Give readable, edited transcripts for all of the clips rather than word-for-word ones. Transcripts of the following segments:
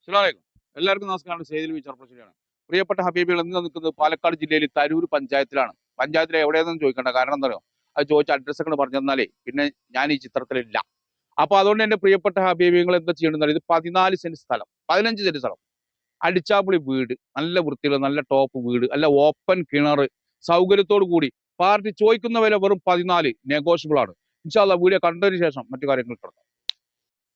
അസ്സലാമു എല്ലാവർക്കും നമസ്കാരം. സെയ്തിൽ വിചാർപ്പശ്ശേരിയാണ്. പ്രിയപ്പെട്ട ഹബീബികൾ, ഇന്ന് നിൽക്കുന്നത് പാലക്കാട് ജില്ലയിൽ തരൂർ പഞ്ചായത്തിലാണ്. പഞ്ചായത്തിൽ എവിടെയെന്നും ചോദിക്കേണ്ട, കാരണം എന്താ പറയുക, അത് ചോദിച്ച അഡ്രസ്സ് ഒക്കെ പറഞ്ഞു തന്നാലേ പിന്നെ ഞാൻ ഈ ചിത്രത്തിലില്ല. അപ്പൊ അതുകൊണ്ട് എന്റെ പ്രിയപ്പെട്ട ഹബീബികൾ എന്താ ചെയ്യണമെന്ന്, ഇത് 14 സെന്റ് സ്ഥലം, 15 സെന്റ് സ്ഥലം, അടിച്ചാപ്പൊളി വീട്, നല്ല വൃത്തിയുള്ള നല്ല ടോപ്പ് വീട്, നല്ല ഓപ്പൺ കിണർ, സൗകര്യത്തോടു കൂടി. പാർട്ടി ചോദിക്കുന്ന വില വെറും 14, നെഗോഷ്യബിൾ ആണ്. ഇൻഷാ അല്ലാഹ് വീഡിയോ കണ്ടതിന് ശേഷം മറ്റു കാര്യങ്ങൾ കിടക്കാം.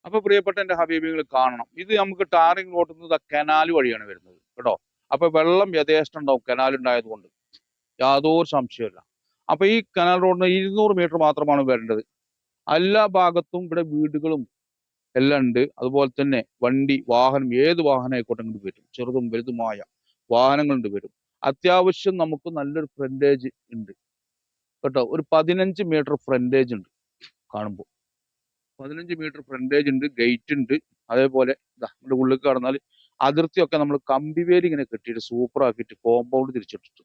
അപ്പൊ പ്രിയപ്പെട്ട എന്റെ ഹബീബികൾ കാണണം, ഇത് നമുക്ക് ടാറിംഗ് റോഡിൽ നിന്ന് കനാൽ വഴിയാണ് വരുന്നത് കേട്ടോ. അപ്പൊ വെള്ളം യഥേഷ്ടം ഉണ്ടാവും, കനാൽ ഉണ്ടായത് കൊണ്ട് യാതൊരു സംശയമില്ല. അപ്പൊ ഈ കനാൽ റോഡിന് 200 മീറ്റർ മാത്രമാണ് വരേണ്ടത്. എല്ലാ ഭാഗത്തും ഇവിടെ വീടുകളും എല്ലാം ഉണ്ട്. അതുപോലെ തന്നെ വണ്ടി വാഹനം, ഏത് വാഹനം ആയിക്കോട്ടെ ഇങ്ങോട്ട് വരും, ചെറുതും വലുതുമായ വാഹനങ്ങളുണ്ട് വരും. അത്യാവശ്യം നമുക്ക് നല്ലൊരു ഫ്രണ്ടേജ് ഉണ്ട് കേട്ടോ. ഒരു 15 മീറ്റർ ഫ്രണ്ടേജ് ഉണ്ട് കാണുമ്പോൾ. 15 മീറ്റർ ഫ്രണ്ടേജ് ഉണ്ട്, ഗേറ്റ് ഉണ്ട്. അതേപോലെ നമ്മുടെ ഉള്ളിൽ കടന്നാൽ അതിർത്തിയൊക്കെ നമ്മൾ കമ്പിവേലി ഇങ്ങനെ കെട്ടിയിട്ട് സൂപ്പർ ആക്കിയിട്ട് കോമ്പൗണ്ട് തിരിച്ചിട്ടിട്ട്,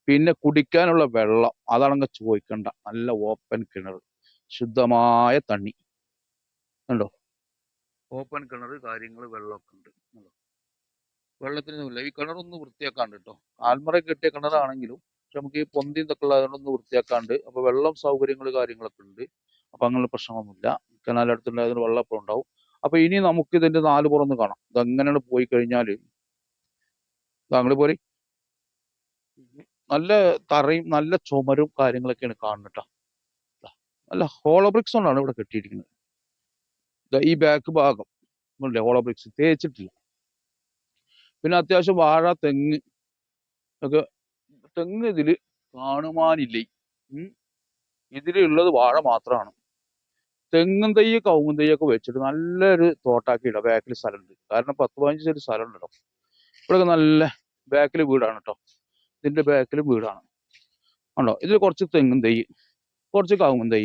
പിന്നെ കുടിക്കാനുള്ള വെള്ളം അതാണെങ്കിൽ ചോദിക്കണ്ട, നല്ല ഓപ്പൺ കിണർ, ശുദ്ധമായ തണ്ണി ഉണ്ടോ. ഓപ്പൺ കിണർ, കാര്യങ്ങൾ, വെള്ളമൊക്കെ ഉണ്ട്. വെള്ളത്തിനൊന്നുമില്ല. ഈ കിണറൊന്ന് വൃത്തിയാക്കാണ്ട് കേട്ടോ. ആൽമറ കെട്ടിയ കിണറാണെങ്കിലും പക്ഷെ നമുക്ക് ഈ പൊന്തി ഇതൊക്കെ ഉള്ളത് അതുകൊണ്ടൊന്ന് വൃത്തിയാക്കാണ്ട്. അപ്പൊ വെള്ളം സൗകര്യങ്ങൾ കാര്യങ്ങളൊക്കെ ഉണ്ട്. അപ്പൊ അങ്ങനെ പ്രശ്നമൊന്നുമില്ല. കനാൽ അടുത്തുണ്ടായതിന് വെള്ളം എപ്പോഴും ഉണ്ടാവും. അപ്പൊ ഇനി നമുക്ക് ഇതിന്റെ 4 പുറന്ന് കാണാം. ഇതെങ്ങനെയാണ് പോയി കഴിഞ്ഞാല് താങ്കൾ പോരി, നല്ല തറയും നല്ല ചുമരും കാര്യങ്ങളൊക്കെയാണ് കാണുന്നത് ട്ടോ. നല്ല ഹോളോ ബ്രിക്സ് കൊണ്ടാണ് ഇവിടെ കെട്ടിയിരിക്കുന്നത്. ഈ ബാക്ക് ഭാഗം ഹോളോ ബ്രിക്സ് തേച്ചിട്ടില്ല. പിന്നെ അത്യാവശ്യം വാഴ, തെങ്ങ് ഒക്കെ. തെങ്ങ് ഇതില് കാണുവാനില്ലേ. ഇതിലുള്ളത് വാഴ മാത്രമാണ്. തെങ്ങും തൈ, കവുങ്ങും തൈയൊക്കെ വെച്ചിട്ട് നല്ലൊരു തോട്ടാക്കി ഇടാം. ബാക്കിൽ സ്ഥലമുണ്ട്, കാരണം 10-15 സെന്റ് സ്ഥലം ഉണ്ടല്ലോ. ഇവിടെ നല്ല ബാക്കിൽ വീടാണ് കേട്ടോ. ഇതിന്റെ ബാക്കിൽ വീടാണ് ഉണ്ടോ. ഇതിൽ കുറച്ച് തെങ്ങും തൈ, കുറച്ച് കവുങ്ങും തൈ,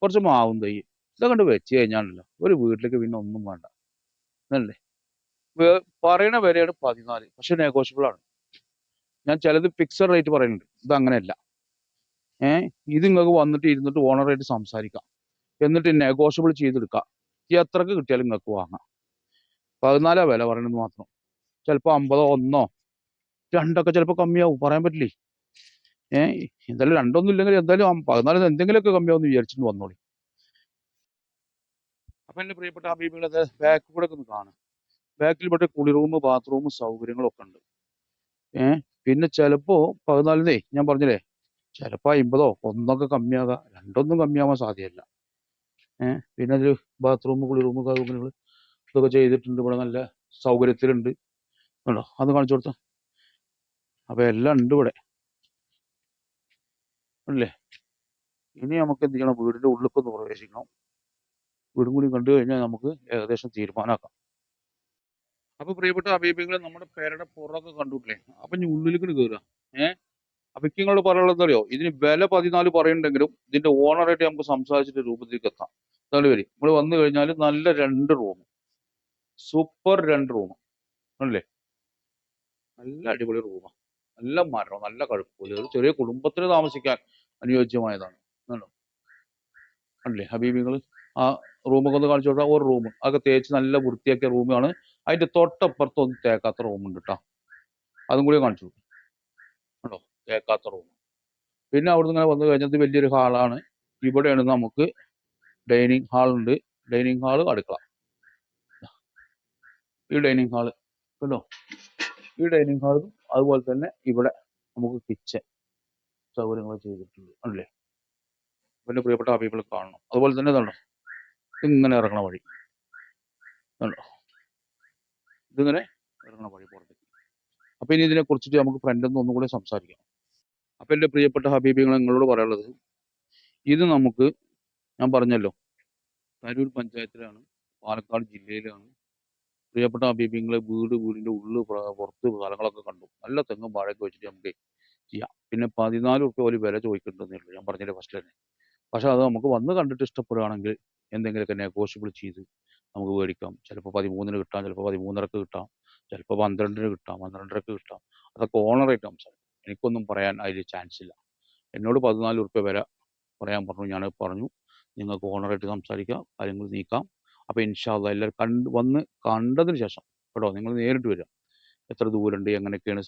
കുറച്ച് മാവും തൈ, ഇതൊക്കെ കൊണ്ട് വെച്ച് കഴിഞ്ഞാണല്ലോ ഒരു വീട്ടിലേക്ക് പിന്നെ ഒന്നും വേണ്ട അല്ലേ. പറയണ വിലയാണ് 14, പക്ഷെ നെഗോഷ്യബിൾ ആണ്. ഞാൻ ചിലത് ഫിക്സഡ് റേറ്റ് പറയുന്നുണ്ട്, ഇത് അങ്ങനെയല്ല. ഇത് നിങ്ങൾക്ക് വന്നിട്ട് ഇരുന്നിട്ട് ഓണറായിട്ട് സംസാരിക്കാം, എന്നിട്ട് നെഗോഷ്യബിൾ ചെയ്തെടുക്കാം. എത്രക്ക് കിട്ടിയാലും നിങ്ങൾക്ക് വാങ്ങാം. 14 വില പറയണമെന്ന് മാത്രം. ചിലപ്പോൾ 50, 1, 2 ചിലപ്പോൾ കമ്മിയാവും, പറയാൻ പറ്റില്ലേ. എന്തായാലും 2 ഇല്ലെങ്കിൽ എന്തായാലും 14 എന്തെങ്കിലുമൊക്കെ കമ്മിയാവും വിചാരിച്ചിട്ട് വന്നോളി. അപ്പൊ എന്റെ പ്രിയപ്പെട്ട ഹബീബികളെ ബാക്ക് കൂടെ ഒന്ന് കാണും. ബാക്കിൽ ഇവിടെ കുളി റൂം, ബാത്റൂം സൗകര്യങ്ങളൊക്കെ ഉണ്ട്. പിന്നെ ചിലപ്പോ 14 ഞാൻ പറഞ്ഞില്ലേ, ചിലപ്പോ 50, 1 കമ്മിയാകാം, 2 കമ്മിയാവാൻ സാധ്യതയില്ല. പിന്നെ അതിൽ ബാത്റൂം, കുളി റൂം, സൗകര്യങ്ങൾ ഇതൊക്കെ ചെയ്തിട്ടുണ്ട്. ഇവിടെ നല്ല സൗകര്യത്തിലുണ്ട് കേട്ടോ. അത് കാണിച്ചു കൊടുത്ത. അപ്പൊ എല്ലാം ഉണ്ട് ഇവിടെ അല്ലേ. ഇനി നമുക്ക് എന്ത് ചെയ്യണം, വീടിന്റെ ഉള്ളിലേക്കൊന്ന് പ്രവേശിക്കണം. വീടും കൂടി കണ്ടു കഴിഞ്ഞാൽ നമുക്ക് ഏകദേശം തീരുമാനമാക്കാം. അപ്പൊ പ്രിയപ്പെട്ട ഹബീബികളെ, നമ്മുടെ പേരുടെ പുറമൊക്കെ കണ്ടുട്ടില്ലേ. അപ്പൊ ഇനി ഉള്ളിലേക്ക് കയറുക. അപ്പൊ നിങ്ങളോട് പറയാനുള്ളത് അറിയോ, ഇതിന് വില 14 പറയുന്നുണ്ടെങ്കിലും ഇതിന്റെ ഓണറായിട്ട് നമുക്ക് സംസാരിച്ചിട്ട് രൂപത്തിലേക്ക് എത്താം. അതാണ് വരി. നമ്മൾ വന്നു കഴിഞ്ഞാൽ നല്ല 2 റൂം, സൂപ്പർ 2 റൂം അല്ലേ. നല്ല അടിപൊളി റൂമാണ്, നല്ല മരം, നല്ല കഴുപ്പ്, ഒരു ചെറിയ കുടുംബത്തിന് താമസിക്കാൻ അനുയോജ്യമായതാണ് അല്ലേ ഹബീബിങ്ങൾ. ആ റൂമൊക്കെ ഒന്ന് കാണിച്ചു കൊടുക്കാം. ഒരു റൂം അതൊക്കെ തേച്ച് നല്ല വൃത്തിയാക്കിയ റൂമാണ്. അതിന്റെ തൊട്ടപ്പുറത്തൊന്നും തേക്കാത്ത റൂമുണ്ട് കേട്ടോ. അതും കൂടി കാണിച്ചു കേട്ടോ, തേക്കാത്ത റൂം. പിന്നെ അവിടുന്ന് ഇങ്ങനെ വന്നു കഴിഞ്ഞത് വലിയൊരു ഹാളാണ്. ഇവിടെയാണ് നമുക്ക് ഡൈനിങ് ഹാൾ ഉണ്ട്. ഡൈനിങ് ഹാള്, അടുക്കള. ഈ ഡൈനിങ് ഹാള് കേട്ടോ, ഈ ഡൈനിങ് ഹാളും അതുപോലെ തന്നെ ഇവിടെ നമുക്ക് കിച്ചൺ സൗകര്യങ്ങൾ ചെയ്തിട്ടുണ്ട് അല്ലേ. പിന്നെ പ്രിയപ്പെട്ട ഹബീബികൾ കാണണം. അതുപോലെ തന്നെ ഇതുണ്ടോ, ഇങ്ങനെ ഇറങ്ങണ വഴി കണ്ടോ, ഇതിങ്ങനെ ഇറങ്ങണ വഴി പുറത്തേക്ക്. അപ്പൊ ഇനി ഇതിനെ കുറിച്ചിട്ട് നമുക്ക് ഫ്രണ്ടിൽ ഒന്നും കൂടെ സംസാരിക്കാം. അപ്പൊ എൻ്റെ പ്രിയപ്പെട്ട ഹബീബികൾ, നിങ്ങളോട് പറയാനുള്ളത്, ഇത് നമുക്ക്, ഞാൻ പറഞ്ഞല്ലോ, തരൂർ പഞ്ചായത്തിലാണ്, പാലക്കാട് ജില്ലയിലാണ്. പ്രിയപ്പെട്ട ഹബീബിങ്ങളെ, വീടിന്റെ ഉള്ളിൽ പുറത്ത് സ്ഥലങ്ങളൊക്കെ കണ്ടു. നല്ല തെങ്ങും വാഴയൊക്കെ വെച്ചിട്ട് നമുക്ക് ചെയ്യാം. പിന്നെ 14 റുപ്യ പോലെ വില ചോദിക്കേണ്ടതേ ഉള്ളൂ, ഞാൻ പറഞ്ഞില്ലേ ഫസ്റ്റ് തന്നെ. പക്ഷെ അത് നമുക്ക് വന്ന് കണ്ടിട്ട് ഇഷ്ടപ്പെടുകയാണെങ്കിൽ എന്തെങ്കിലുമൊക്കെ നെഗോഷ്യബിൾ ചെയ്ത് നമുക്ക് മേടിക്കാം. ചിലപ്പോൾ 13 കിട്ടാം, ചിലപ്പോൾ 13.5 കിട്ടാം, ചിലപ്പോൾ 12 കിട്ടാം, 12.5 കിട്ടാം. അതൊക്കെ ഓണറായിട്ട് സംസാരിക്കും. എനിക്കൊന്നും പറയാൻ അതിൽ ചാൻസ് ഇല്ല. എന്നോട് 14 റുപ്യ വില പറയാൻ പറഞ്ഞു, ഞാൻ പറഞ്ഞു. നിങ്ങൾക്ക് ഓണറായിട്ട് സംസാരിക്കാം, കാര്യങ്ങൾ നീക്കാം. അപ്പോൾ ഇൻഷാ അല്ലാഹ് എല്ലാവരും വന്ന് കണ്ടതിന് ശേഷം കേട്ടോ. നിങ്ങൾ നേരിട്ട് വരിക. എത്ര ദൂരമുണ്ട്, എങ്ങനെയൊക്കെയാണ്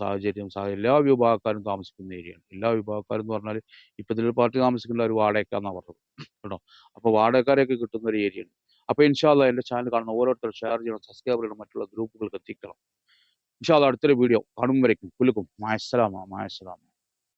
എല്ലാ വിഭാഗക്കാരും താമസിക്കുന്ന ഏരിയയാണ്. എല്ലാ വിഭാഗക്കാരും എന്ന് പറഞ്ഞാൽ ഇപ്പം ഇതിൽ പാർട്ടി താമസിക്കുന്ന ഒരു വാടകയ്ക്കാന്നാണ് പറഞ്ഞത് കേട്ടോ. അപ്പോൾ വാടകക്കാരെയൊക്കെ കിട്ടുന്ന ഒരു ഏരിയയാണ്. അപ്പോൾ ഇൻഷാ അല്ലാഹ് എൻ്റെ ചാനൽ കാണുന്ന ഓരോരുത്തരും ഷെയർ ചെയ്യണം, സബ്സ്ക്രൈബ് ചെയ്യണം, മറ്റുള്ള ഗ്രൂപ്പുകൾക്ക് എത്തിക്കണം. ഇൻഷാ അല്ലാഹ് അടുത്തൊരു വീഡിയോ കാണും വരയ്ക്കും കുലുക്കും. മായസ്സലാമ.